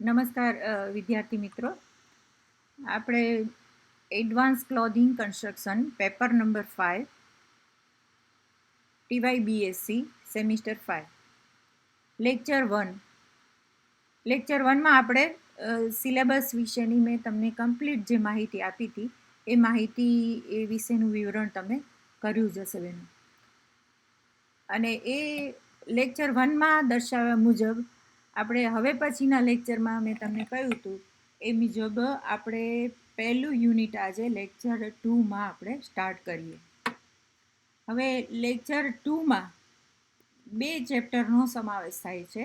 નમસ્કાર વિદ્યાર્થી મિત્રો, આપણે advance clothing construction paper number 5 TYBSc semester 5 lecture 1માં આપણે સિલેબસ વિશેની મેં તમને કમ્પ્લીટ જે માહિતી આપી હતી એ માહિતી વિશેનું વિવરણ તમે કર્યું જ હશે બેનો. અને એ લેક્ચર 1માં દર્શાવ્યા મુજબ આપણે હવે પછીના લેક્ચરમાં મેં તમને કહ્યું હતું એ મુજબ આપણે પહેલું યુનિટ આજે લેક્ચર 2માં આપણે સ્ટાર્ટ કરીએ. હવે લેક્ચર 2માં 2 ચેપ્ટરનો સમાવેશ થાય છે.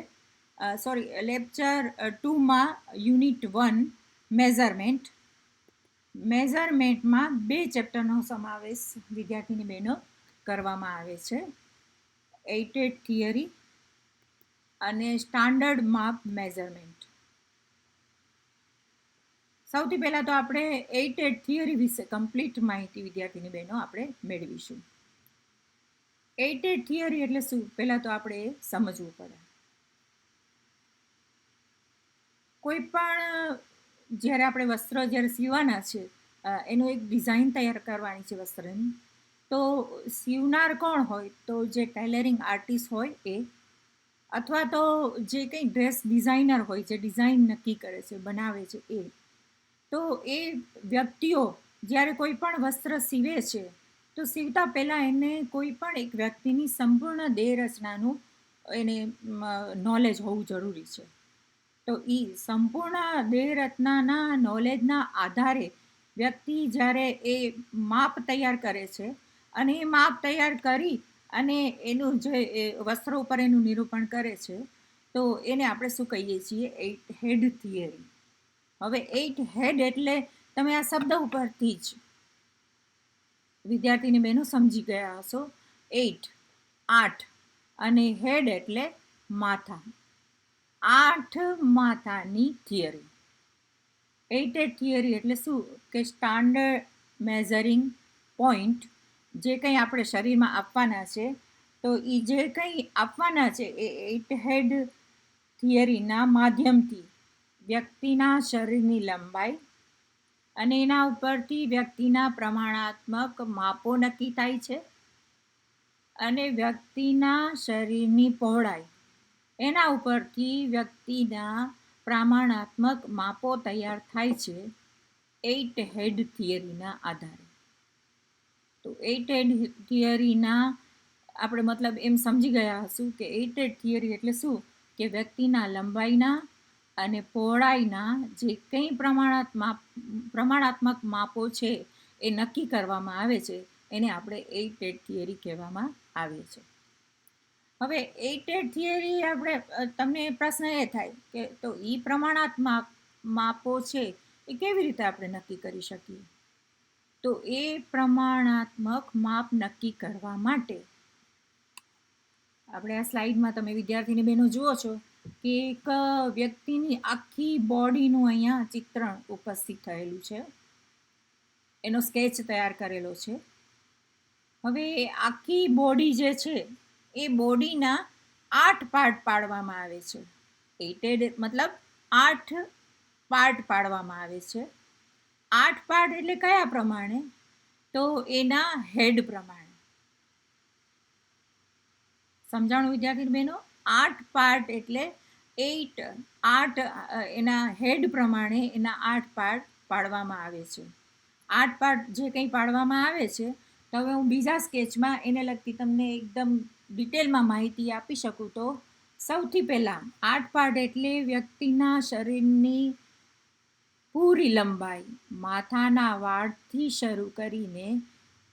લેક્ચર 2માં યુનિટ 1 મેઝરમેન્ટમાં 2 ચેપ્ટરનો સમાવેશ વિદ્યાર્થીની બહેનો કરવામાં આવે છે. એઇટેડ થિયરી અને સ્ટાન્ડર્ડ માપ મેઝરમેન્ટ. સૌથી પહેલાં તો આપણે એઇટેડ થિયરી વિશે કમ્પ્લીટ માહિતી વિદ્યાર્થીની બહેનો આપણે મેળવીશું. એઇટેડ થિયરી એટલે શું, પહેલાં તો આપણે એ સમજવું પડે. કોઈ પણ જ્યારે આપણે વસ્ત્ર જ્યારે સીવવાના છે, એનું એક ડિઝાઇન તૈયાર કરવાની છે વસ્ત્રની, તો સીવનાર કોણ હોય, તો જે ટેલરિંગ આર્ટિસ્ટ હોય એ, અથવા તો જે કંઈ ડ્રેસ ડિઝાઇનર હોય જે ડિઝાઇન નક્કી કરે છે, બનાવે છે એ. તો એ વ્યક્તિઓ જ્યારે કોઈ પણ વસ્ત્ર સીવે છે તો સીવતા પહેલાં એને કોઈ પણ એક વ્યક્તિની સંપૂર્ણ દેહ રચનાનું એને નોલેજ હોવું જરૂરી છે. તો એ સંપૂર્ણ દેહ રચનાના નોલેજના આધારે વ્યક્તિ જ્યારે એ માપ તૈયાર કરે છે અને એ માપ તૈયાર કરી અને એનું જે વસ્ત્ર ઉપર એનું નિરૂપણ કરે છે, તો એને આપણે શું કહીએ છીએ, 8 હેડ થિયરી. હવે 8 હેડ એટલે તમે આ શબ્દ ઉપરથી જ વિદ્યાર્થીની બહેનો સમજી ગયા હશો. 8 અને હેડ એટલે માથા. 8 માથાની થિયરી. 8 થિયરી એટલે શું કે સ્ટાન્ડર્ડ મેઝરિંગ પોઈન્ટ જે કંઈ આપણે શરીરમાં આપવાના છે, તો એ જે કંઈ આપવાના છે એ 8 હેડ થિયરીના માધ્યમથી વ્યક્તિના શરીરની લંબાઈ અને એના ઉપરથી વ્યક્તિના પ્રમાણાત્મક માપો નક્કી થાય છે, અને વ્યક્તિના શરીરની પહોળાઈ એના ઉપરથી વ્યક્તિના પ્રમાણાત્મક માપો તૈયાર થાય છે 8 હેડ થિયરીના આધારે. તો 8 હેડ થિયરીના આપણે મતલબ એમ સમજી ગયા હશું કે 8 હેડ થિયરી એટલે શું કે વ્યક્તિના લંબાઈના અને પહોળાઈના જે કંઈ પ્રમાણાત્મક માપો છે એ નક્કી કરવામાં આવે છે, એને આપણે 8 હેડ થિયરી કહેવામાં આવે છે. હવે 8 હેડ થિયરી આપણે તમને પ્રશ્ન એ થાય કે તો એ પ્રમાણાત્મક માપો છે એ કેવી રીતે આપણે નક્કી કરી શકીએ. તો એ પ્રમાણાત્મક માપ નક્કી કરવા માટે આપણે આ સ્લાઇડમાં તમે વિદ્યાર્થીની બહેનો જુઓ છો કે એક વ્યક્તિની આખી બોડીનું અહીંયા ચિત્રણ ઉપસ્થિત થયેલું છે, એનો સ્કેચ તૈયાર કરેલો છે. હવે આખી બોડી જે છે એ બોડીના 8 પાર્ટ પાડવામાં આવે છે. 8 હેડ મતલબ 8 પાર્ટ પાડવામાં આવે છે. 8 પાર્ટ એટલે કયા પ્રમાણે, તો એના હેડ પ્રમાણે. સમજાણું વિદ્યાર્થી બહેનો? 8 પાર્ટ એટલે 8 એના હેડ પ્રમાણે એના 8 પાર્ટ પાડવામાં આવે છે. 8 પાર્ટ જે કંઈ પાડવામાં આવે છે, તો હવે હું બીજા સ્કેચમાં એને લગતી તમને એકદમ ડિટેલમાં માહિતી આપી શકું. તો સૌથી પહેલાં 8 પાર્ટ એટલે વ્યક્તિના શરીરની પૂરી લંબાઈ, માથાના વાળથી શરૂ કરીને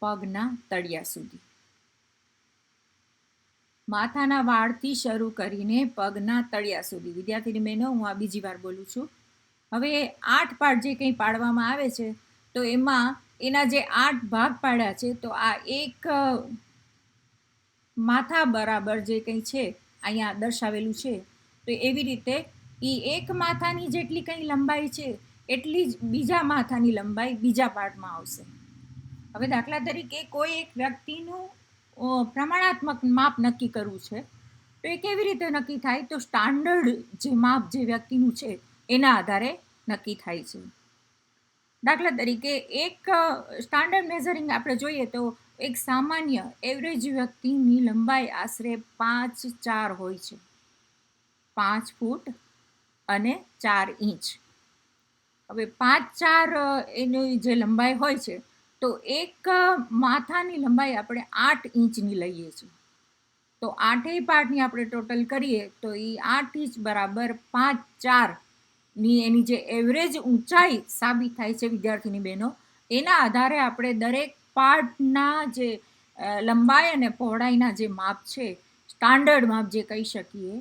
પગના તળિયા સુધી. માથાના વાળથી શરૂ કરીને પગના તળિયા સુધી. વિદ્યાર્થીની બહેનો, હું આ બીજી વાર બોલું છું. હવે 8 પાર્ટ જે કંઈ પાડવામાં આવે છે, તો એમાં એના જે 8 ભાગ પાડ્યા છે, તો આ એક માથા બરાબર જે કંઈ છે અહીંયા દર્શાવેલું છે, તો એવી રીતે એ એક માથાની જેટલી કંઈ લંબાઈ છે એટલી જ બીજા માથાની લંબાઈ બીજા પાર્ટમાં આવશે. હવે દાખલા તરીકે કોઈ એક વ્યક્તિનું પ્રમાણાત્મક માપ નક્કી કરવું છે, તો એ કેવી રીતે નક્કી થાય, તો સ્ટાન્ડર્ડ જે માપ જે વ્યક્તિનું છે એના આધારે નક્કી થાય છે. દાખલા તરીકે એક સ્ટાન્ડર્ડ મેઝરિંગ આપણે જોઈએ તો એક સામાન્ય એવરેજ વ્યક્તિની લંબાઈ આશરે 5'4" હોય છે, 5 ફૂટ અને 4 ઇંચ. હવે 5'4" એની જે લંબાઈ હોય છે તો એક માથાની લંબાઈ આપણે 8 ઇંચની લઈએ છીએ. તો 8 પાર્ટની આપણે ટોટલ કરીએ તો એ 8 ઇંચ બરાબર 5'4" એની જે એવરેજ ઊંચાઈ સાબિત થાય છે વિદ્યાર્થીની બહેનો, એના આધારે આપણે દરેક પાર્ટના જે લંબાઈ અને પહોળાઈના જે માપ છે, સ્ટાન્ડર્ડ માપ જે કહી શકીએ,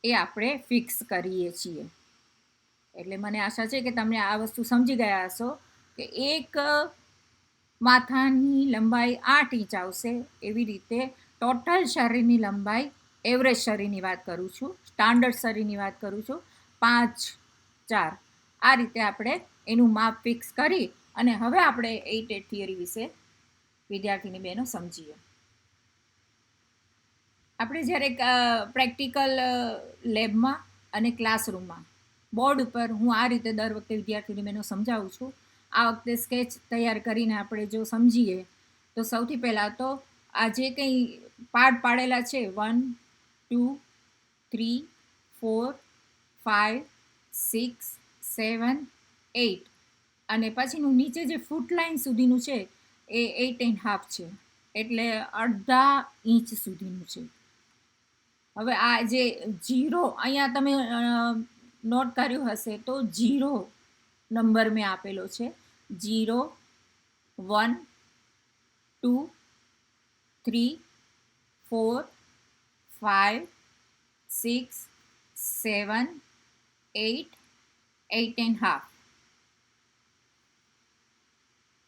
એ આપણે ફિક્સ કરીએ છીએ. એટલે મને આશા છે કે તમે આ વસ્તુ સમજી ગયા હશો કે એક માથાની લંબાઈ 8 ઇંચ આવશે. એવી રીતે ટોટલ શરીરની લંબાઈ, એવરેજ શરીરની વાત કરું છું, સ્ટાન્ડર્ડ શરીરની વાત કરું છું, 5'4". આ રીતે આપણે એનું માપ ફિક્સ કરી અને હવે આપણે 8 થિયરી વિશે વિદ્યાર્થીની બહેનો સમજીએ. આપણે જ્યારે પ્રેક્ટિકલ લેબમાં અને ક્લાસરૂમમાં બોર્ડ ઉપર હું આ રીતે દર વખતે વિદ્યાર્થીની બહેનો સમજાવું છું. આ વખતે સ્કેચ તૈયાર કરીને આપણે જો સમજીએ તો સૌથી પહેલાં તો આ જે કંઈ પાર્ટ પાડેલા છે 1, 2, 3, 4, 5, 6, 7, 8 અને પછીનું નીચે જે ફૂટ લાઇન સુધીનું છે એ 8.5 છે, એટલે અડધા ઇંચ સુધીનું છે. હવે આ જે 0 અહીંયા તમે નોટ કર્યું હશે તો 0 નંબર મેં આપેલો છે. 0, 1, 2, 3, 4, 5, 6, 7, 8, 8.5.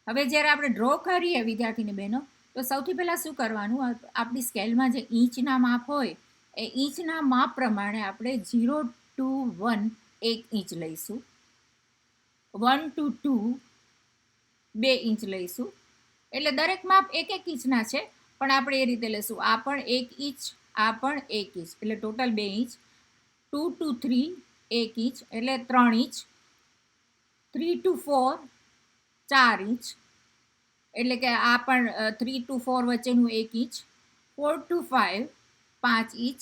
હવે જ્યારે આપણે ડ્રો કરીએ વિદ્યાર્થીની બહેનો તો સૌથી પહેલાં શું કરવાનું, આપણી સ્કેલમાં જે ઇંચના માપ હોય એ ઇંચના માપ પ્રમાણે આપણે 0 to 1 1 ઇંચ લઈશું, 1 to 2 2 ઇંચ લઈશું. એટલે દરેક માપ 1 ઇંચના છે, પણ આપણે એ રીતે લઈશું. આ પણ 1 ઇંચ, આ પણ 1 ઇંચ, એટલે ટોટલ 2 ઇંચ. 2 to 3 1 ઇંચ, એટલે 3 ઇંચ. 3 to 4 4 ઇંચ, એટલે કે આ પણ 3 to 4 વચ્ચેનું 1 inch. 4 to 5 5 inch.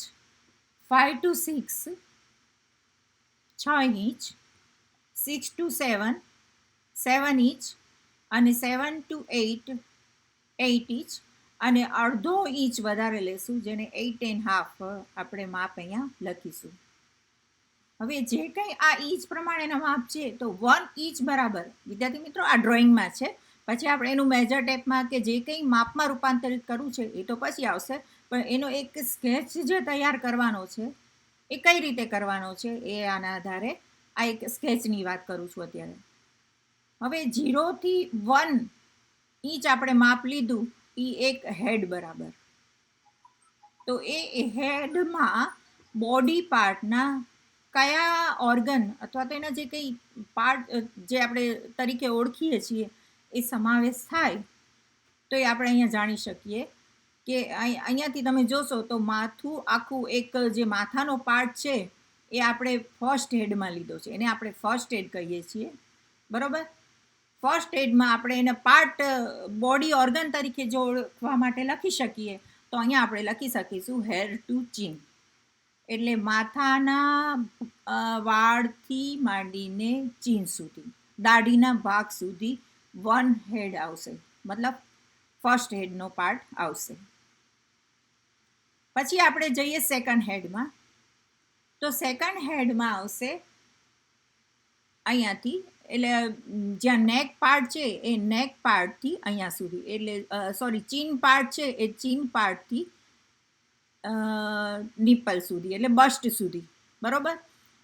5 to 6 6 inch. 6 to 7 7 inch અને 7 to 8 8 ઇંચ અને અડધો ઇંચ વધારે લેશું, જેને 8.5 આપણે માપ અહીંયા લખીશું. હવે જે કંઈ આ ઇંચ પ્રમાણેના માપ છે તો 1 ઇંચ બરાબર, વિદ્યાર્થી મિત્રો આ ડ્રોઈંગમાં છે, પછી આપણે એનું મેજર ટેપમાં કે જે કંઈ માપમાં રૂપાંતરિત કરવું છે એ તો પછી આવશે, પણ એનો એક સ્કેચ જે તૈયાર કરવાનો છે એ કઈ રીતે કરવાનો છે એ આના આધારે આ એક સ્કેચની વાત કરું છું અત્યારે. હવે 0 થી 1 ઇંચ આપણે માપ લીધું, એ એક હેડ બરાબર. તો એ હેડમાં બોડી પાર્ટના કયા ઓર્ગન અથવા તો એના જે કંઈ પાર્ટ જે આપણે તરીકે ઓળખીએ છીએ એ સમાવેશ થાય તો એ આપણે અહીંયા જાણી શકીએ કે અહીંયાથી તમે જોશો તો માથું આખું એક જે માથાનો પાર્ટ છે એ આપણે ફર્સ્ટ હેડમાં લીધો છે, એને આપણે ફર્સ્ટ હેડ કહીએ છીએ, બરાબર. ફર્સ્ટ હેડમાં આપણે એને પાર્ટ બોડી ઓર્ગન તરીકે જો ઓળખવા માટે લખી શકીએ તો અહીંયા આપણે લખી શકીશું હેર ટુ ચીન, એટલે માથાના વાળથી માંડીને ચીન સુધી, દાઢીના ભાગ સુધી 1 હેડ આવશે, મતલબ ફર્સ્ટ હેડનો પાર્ટ આવશે. પછી આપણે જઈએ સેકન્ડ હેડમાં, તો સેકન્ડ હેડમાં આવશે અહીંયાથી, એટલે જ્યાં નેક પાર્ટ છે એ નેક પાર્ટથી અહીંયા સુધી, એટલે સોરી ચીન પાર્ટ છે એ ચીન પાર્ટથી નિપલ સુધી, એટલે બસ્ટ સુધી, બરાબર.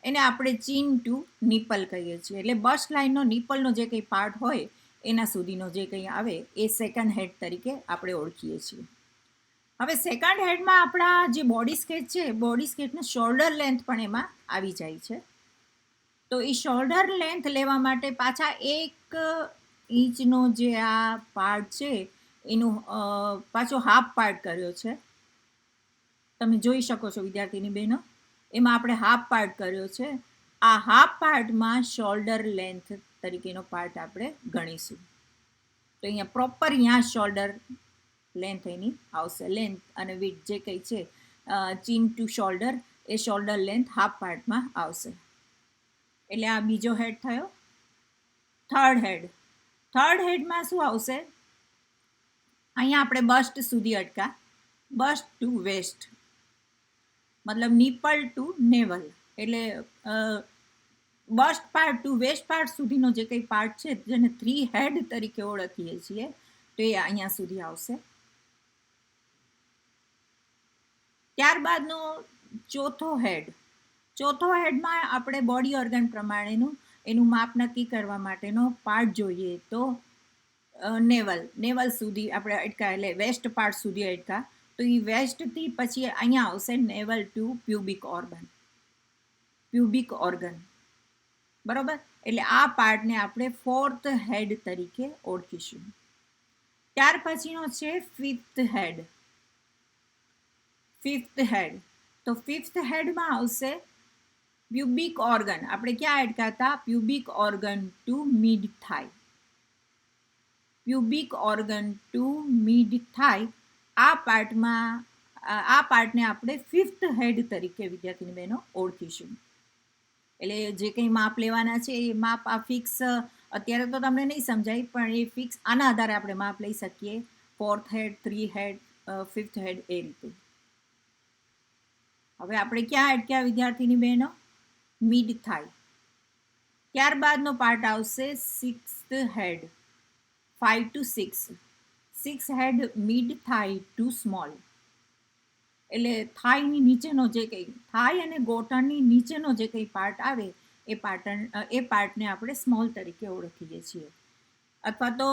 એને આપણે ચીન ટુ નિપલ કહીએ છીએ, એટલે બસ્ટ લાઇનનો નિપલનો જે કંઈ પાર્ટ હોય એના સુધીનો જે કંઈ આવે એ સેકન્ડ હેડ તરીકે આપણે ઓળખીએ છીએ. હવે સેકન્ડ હેડમાં આપણા જે બોડી સ્કેચ છે, બોડી સ્કેચનો શોલ્ડર લેન્થ પણ એમાં આવી જાય છે. તો એ શોલ્ડર લેન્થ લેવા માટે પાછા 1 ઇંચનો જે આ પાર્ટ છે એનું પાછો હાફ પાર્ટ કર્યો છે, તમે જોઈ શકો છો વિદ્યાર્થીની બહેનો, એમાં આપણે હાફ પાર્ટ કર્યો છે. આ હાફ પાર્ટમાં શોલ્ડર લેન્થ તરીકેનો પાર્ટ આપણે ગણીશું. તો અહીંયા પ્રોપર અહીંયા શોલ્ડર લેન્થ એની આવશે. લેન્થ અને વિડ્થ જે કંઈ છે ચીન ટુ શોલ્ડર એ શોલ્ડર લેન્થ હાફ પાર્ટમાં આવશે. એટલે આ બીજો હેડ થયો. થર્ડ હેડમાં શું આવશે? અહીંયા આપણે બસ્ટ સુધી અટકા. બસ્ટ ટુ વેસ્ટ મતલબ નિપલ ટુ નેવલ, એટલે bust part to waist part સુધીનો જે કંઈ પાર્ટ છે જેને 3 હેડ તરીકે ઓળખીએ છીએ તો એ અહીંયા સુધી આવશે. ત્યારબાદનો ચોથો હેડમાં આપણે બોડી ઓર્ગન પ્રમાણેનું એનું માપ નક્કી કરવા માટેનો પાર્ટ જોઈએ. તો નેવલ સુધી આપણે અટકા, એટલે વેસ્ટ પાર્ટ સુધી અટકા. તો એ વેસ્ટથી પછી અહીંયા આવશે નેવલ ટુ પ્યુબિક ઓર્ગન. બરોબર? એટલે આ પાર્ટને આપણે 4th હેડ તરીકે ઓળખીશું. ત્યાર પછીનો છે ફિફ્થ હેડ. તો ફિફ્થ હેડમાં આવશે પ્યુબિક ઓર્ગન. આપણે ક્યાં અટકાતા? પ્યુબિક ઓર્ગન ટુ મિડ થાઈ. આ પાર્ટને આપણે ફિફ્થ હેડ તરીકે વિદ્યાર્થીની બહેનો ઓળખીશું. એટલે જે કંઈ માપ લેવાના છે એ માપ આ ફિક્સ અત્યારે તો તમને નહીં સમજાય, પણ એ ફિક્સ આના આધારે આપણે માપ લઈ શકીએ. 4th હેડ, 3 હેડ, 5th હેડ એ રીતે. હવે આપણે ક્યાં અટક્યા વિદ્યાર્થીની બહેનો? મિડ થાઈ. ત્યારબાદનો પાર્ટ આવશે 6th head, 5 to 6. 6 head mid thigh to small. એટલે થાઈની નીચેનો જે કંઈ, થાઈ અને ઘૂંટણની નીચેનો જે કંઈ પાર્ટ આવે એ પાર્ટને આપણે સ્મોલ તરીકે ઓળખીએ છીએ. અથવા તો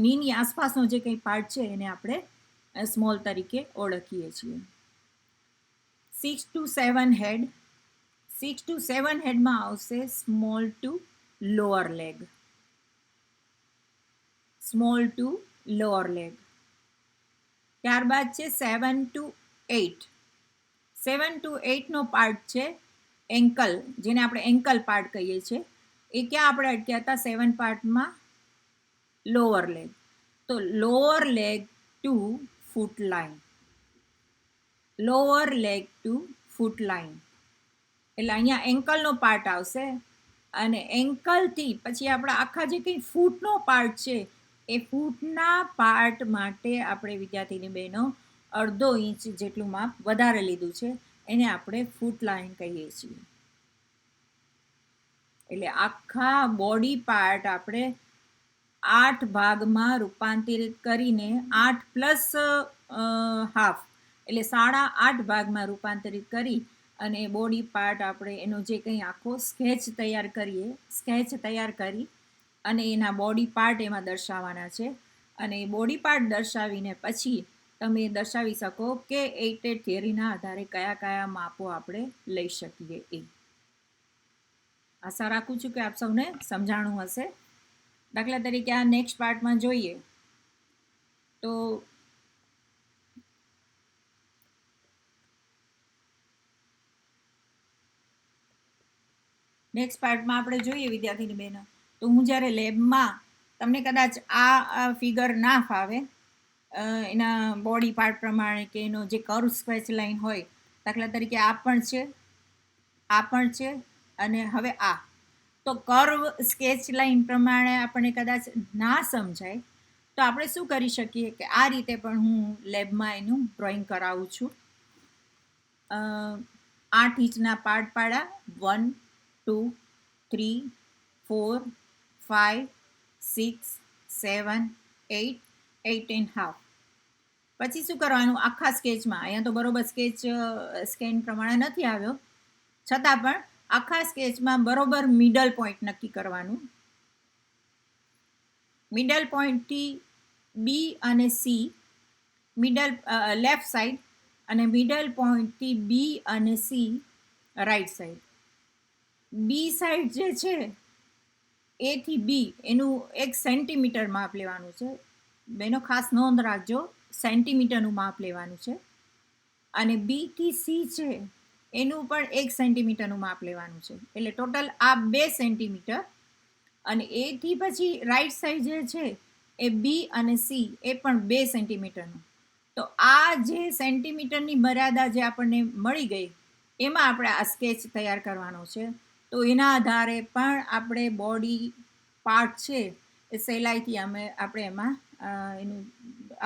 નીની આસપાસનો જે કંઈ પાર્ટ છે એને આપણે સ્મોલ તરીકે ઓળખીએ છીએ. 6 to 7 હેડમાં આવશે સ્મોલ ટુ લોઅર લેગ. ત્યારબાદ છે 7 to 8 નો પાર્ટ છે એન્કલ, જેને આપણે એન્કલ પાર્ટ કહીએ છીએ. એ ક્યાં આપણે અટક્યા હતા? 7 પાર્ટમાં લોઅર લેગ. તો lower leg to foot line. એટલે અહીંયા એન્કલનો પાર્ટ આવશે. અને એન્કલથી પછી આપણા આખા જે કંઈ ફૂટનો પાર્ટ છે એ ફૂટના પાર્ટ માટે આપણે વિદ્યાર્થીની બહેનો 1/2 ઇંચ જેટલું માપ વધારે લીધું છે. એને આપણે ફૂટ લાઇન કહીએ છીએ. એટલે આખા બોડી પાર્ટ આપણે 8 ભાગમાં રૂપાંતરિત કરીને 8 પ્લસ હાફ એટલે 8.5 ભાગમાં રૂપાંતરિત કરી અને બોડી પાર્ટ આપણે એનો જે કંઈ આખો સ્કેચ તૈયાર કરી અને એના બોડી પાર્ટ એમાં દર્શાવવાના છે. અને એ બોડી પાર્ટ દર્શાવીને પછી તમે દર્શાવી શકો કે 8 થિયરીના આધારે કયા માપો આપણે લઈ શકીએ. એ આશા રાખું છું કે આપ સૌને સમજાણું હશે. દાખલા તરીકે આ નેક્સ્ટ પાર્ટમાં જોઈએ તો નેક્સ્ટ પાર્ટમાં આપણે જોઈએ વિદ્યાર્થીની બહેનો, તો હું જ્યારે લેબમાં તમને કદાચ આ ફિગર ના ફાવે એના બોડી પાર્ટ પ્રમાણે કે એનો જે કર્વ સ્કેચ લાઇન હોય, દાખલા તરીકે આ પણ છે અને હવે આ, તો કર્વ સ્કેચ લાઇન પ્રમાણે આપણને કદાચ ના સમજાય તો આપણે શું કરી શકીએ કે આ રીતે પણ હું લેબમાં એનું ડ્રોઈંગ કરાવું છું. 8 ઇંચના પાર્ટ પાડ્યા. 1 2 3 4 5 6 7 8 8.5. પછી શું કરવાનું? આખા સ્કેચમાં, અહીંયા તો બરોબર સ્કેન પ્રમાણે નથી આવ્યો, છતાં પણ આખા સ્કેચમાં બરોબર મિડલ પોઈન્ટ નક્કી કરવાનું. મિડલ પોઈન્ટથી બી અને સી, લેફ્ટ સાઈડ, અને મિડલ પોઈન્ટથી બી અને સી રાઈટ સાઈડ. બી સાઈડ જે છે એથી બી એનું 1 સેન્ટીમીટર માપ લેવાનું છે. બેનો ખાસ નોંધ રાખજો, સેન્ટીમીટરનું માપ લેવાનું છે. અને બીથી સી છે એનું પણ 1 સેન્ટીમીટરનું માપ લેવાનું છે. એટલે ટોટલ આ 2 સેન્ટીમીટર, અને એથી પછી રાઈટ સાઈડ જે છે એ બી અને સી એ પણ 2 સેન્ટીમીટરનું. તો આ જે સેન્ટીમીટરની મર્યાદા જે આપણને મળી ગઈ, એમાં આપણે આ સ્કેચ તૈયાર કરવાનો છે. તો એના આધારે પણ આપણે બોડી પાર્ટ છે એ સહેલાઈથી આપણે એમાં એનું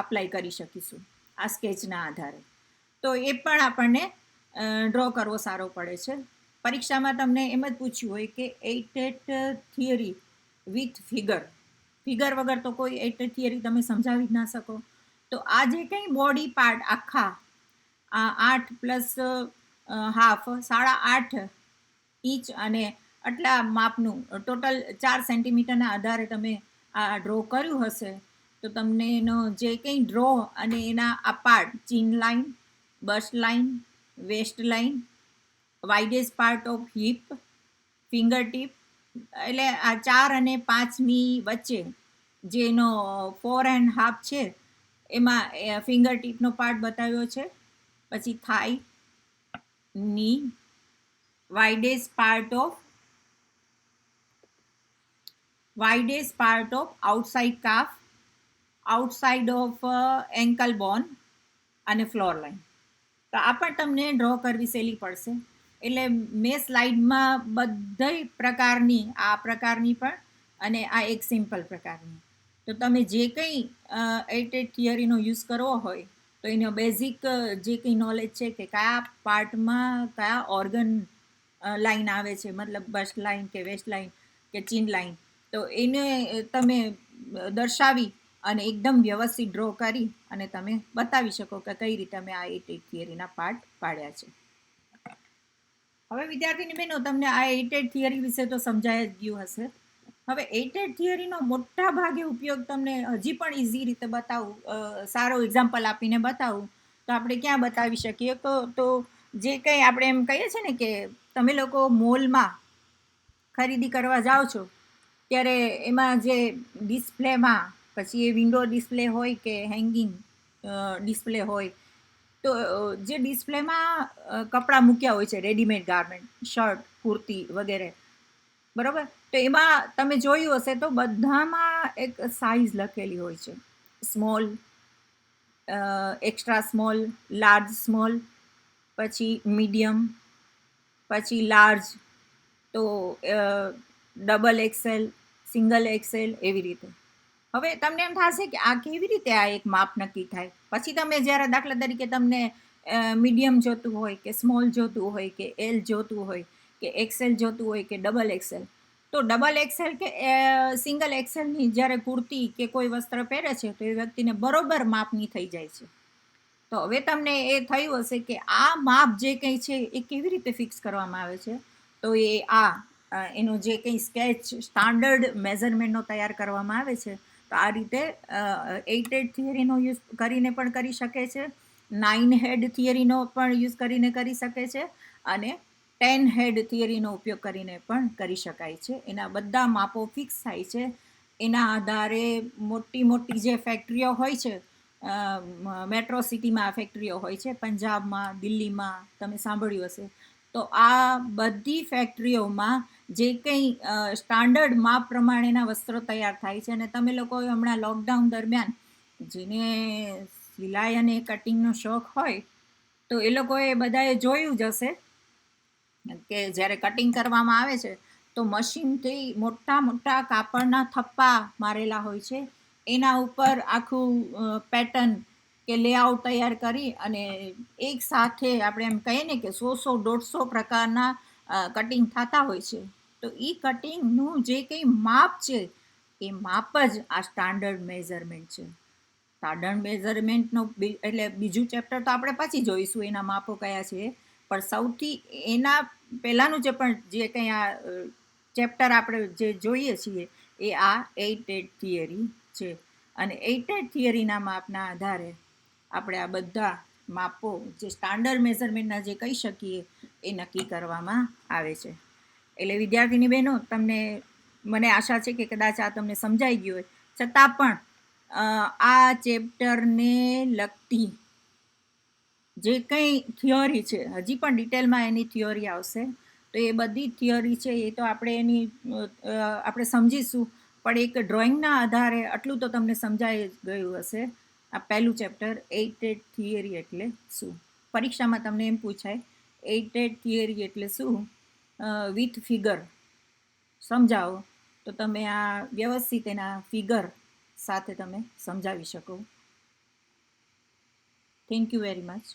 અપ્લાય કરી શકીશું આ સ્કેચના આધારે. તો એ પણ આપણને ડ્રો કરવો સારો પડે છે. પરીક્ષામાં તમને એમ જ પૂછ્યું હોય કે 8 થિયરી વિથ ફિગર વગર તો કોઈ 8 થિયરી તમે સમજાવી જ ના શકો. તો આ જે કંઈ બોડી પાર્ટ આખા 8 પ્લસ હાફ 8.5 ઇંચ અને આટલા માપનું ટોટલ 4 સેન્ટીમીટરના આધારે તમે આ ડ્રો કર્યું હશે, તો તમને એનો જે કંઈ ડ્રો અને એના આ part chin line, bust line, waist line, widest part of hip, finger tip, એટલે આ 4 અને 5ની વચ્ચે જેનો 4.5 છે એમાં ફિંગર ટીપનો પાર્ટ બતાવ્યો છે. પછી થાઈ, ની, widest part of outside calf, outside of ankle bone અને ફ્લોર લાઈન. તો આ પણ તમને ડ્રો કરવી સહેલી પડશે. એટલે મેં સ્લાઇડમાં બધી પ્રકારની આ પ્રકારની પણ અને આ એક સિમ્પલ પ્રકારની, તો તમે જે કંઈ 8 થિયરીનો યુઝ કરવો હોય તો એનો બેઝિક જે કંઈ નોલેજ છે કે કયા પાર્ટમાં કયા ઓર્ગન લાઈન આવે છે, મતલબ બસ્ટ લાઈન કે વેસ્ટ લાઈન કે ચીન લાઈન, તો એને તમે દર્શાવી અને એકદમ વ્યવસ્થિત ડ્રો કરી અને તમે બતાવી શકો કે કઈ રીતે અમે આ 8 થિયરીના પાર્ટ પાડ્યા છે. હવે વિદ્યાર્થીની બહેનો, તમને આ 8 થિયરી વિશે તો સમજાય જ ગયું હશે. હવે 8 થિયરીનો મોટા ભાગે ઉપયોગ તમને હજી પણ ઇઝી રીતે બતાવું, સારો એક્ઝામ્પલ આપીને બતાવું તો આપણે ક્યાં બતાવી શકીએ? તો જે કંઈ આપણે એમ કહીએ છીએ ને કે તમે લોકો મોલમાં ખરીદી કરવા જાઓ છો ત્યારે એમાં જે ડિસ્પ્લેમાં પછી એ વિન્ડો ડિસ્પ્લે હોય કે હેંગિંગ ડિસ્પ્લે હોય, તો જે ડિસ્પ્લેમાં કપડાં મૂક્યા હોય છે, રેડીમેડ ગાર્મેન્ટ, શર્ટ, કુર્તી વગેરે, બરાબર? તો એમાં તમે જોયું હશે તો બધામાં એક સાઇઝ લખેલી હોય છે, small, extra small, large small, પછી મીડિયમ, પછી લાર્જ, તો ડબલ એક્સેલ, સિંગલ એક્સેલ, એવી રીતે. હવે તમને એમ થશે કે આ કેવી રીતે આ એક માપ નક્કી થાય? પછી તમે જ્યારે દાખલા તરીકે તમને મીડિયમ જોતું હોય કે સ્મોલ જોતું હોય કે એલ જોતું હોય કે એક્સેલ જોતું હોય કે ડબલ એક્સેલ, તો ડબલ એક્સેલ કે સિંગલ એક્સેલની જ્યારે કુર્તી કે કોઈ વસ્ત્ર પહેરે છે તો એ વ્યક્તિને બરોબર માપની થઈ જાય છે. તો હવે તમને એ થયું હશે કે આ માપ જે કંઈ છે એ કેવી રીતે ફિક્સ કરવામાં આવે છે. તો એ એનો જે કંઈ સ્કેચ સ્ટાન્ડર્ડ મેઝરમેન્ટનો તૈયાર કરવામાં આવે છે, તો આ રીતે 8 થિયરીનો યુઝ કરીને પણ કરી શકે છે, 9 હેડ થિયરીનો પણ યુઝ કરીને કરી શકે છે, અને 10 હેડ થિયરીનો ઉપયોગ કરીને પણ કરી શકાય છે. એના બધા માપો ફિક્સ થાય છે. એના આધારે મોટી મોટી જે ફેક્ટરીઓ હોય છે, મેટ્રો સિટીમાં ફેક્ટરીઓ હોય છે, પંજાબમાં, દિલ્હીમાં તમે સાંભળ્યું હશે, તો આ બધી ફેક્ટરીઓમાં જે કંઈ સ્ટાન્ડર્ડ માપ પ્રમાણેના વસ્ત્રો તૈયાર થાય છે. અને તમે લોકો હમણાં લોકડાઉન દરમિયાન જેને સિલાઈ અને કટિંગનો શોખ હોય તો એ લોકોએ બધાએ જોયું જ હશે કે જ્યારે કટિંગ કરવામાં આવે છે તો મશીનથી મોટા મોટા કાપડના થપ્પા મારેલા હોય છે, એના ઉપર આખું પેટર્ન કે લેઆઉટ તૈયાર કરી અને એક સાથે આપણે એમ કહીએ ને કે 100-150 પ્રકારના કટિંગ થતા હોય છે. તો એ કટિંગનું જે કંઈ માપ છે એ માપ જ આ સ્ટાન્ડર્ડ મેઝરમેન્ટ છે. સ્ટાન્ડર્ડ મેઝરમેન્ટનો એટલે બીજું ચેપ્ટર તો આપણે પછી જોઈશું એના માપો કયા છે, પણ સૌથી એના પહેલાંનું જે કંઈ આ ચેપ્ટર આપણે જે જોઈએ છીએ એ આ 8 થિયરી છે. અને 8 થિયરીના માપના આધારે આપણે આ બધા માપો જે સ્ટાન્ડર્ડ મેઝરમેન્ટના જે કહી શકીએ એ નક્કી કરવામાં આવે છે. એટલે વિદ્યાર્થીની બહેનો, મને આશા છે કે કદાચ આ તમને સમજાઈ ગયું હોય, છતાં પણ આ ચેપ્ટરને લગતી જે કંઈ થિયોરી છે, હજી પણ ડિટેલમાં એની થિયોરી આવશે, તો એ બધી થિયોરી છે એ તો આપણે સમજીશું, પણ એક ડ્રોઈંગના આધારે આટલું તો તમને સમજાઈ ગયું હશે. આ પહેલું ચેપ્ટર 8 થિયરી એટલે શું. પરીક્ષામાં તમને એમ પૂછાય 8 થિયરી એટલે શું, વિથ ફિગર સમજાવો, તો તમે આ વ્યવસ્થિત એના ફિગર સાથે તમે સમજાવી શકો. Thank you very much.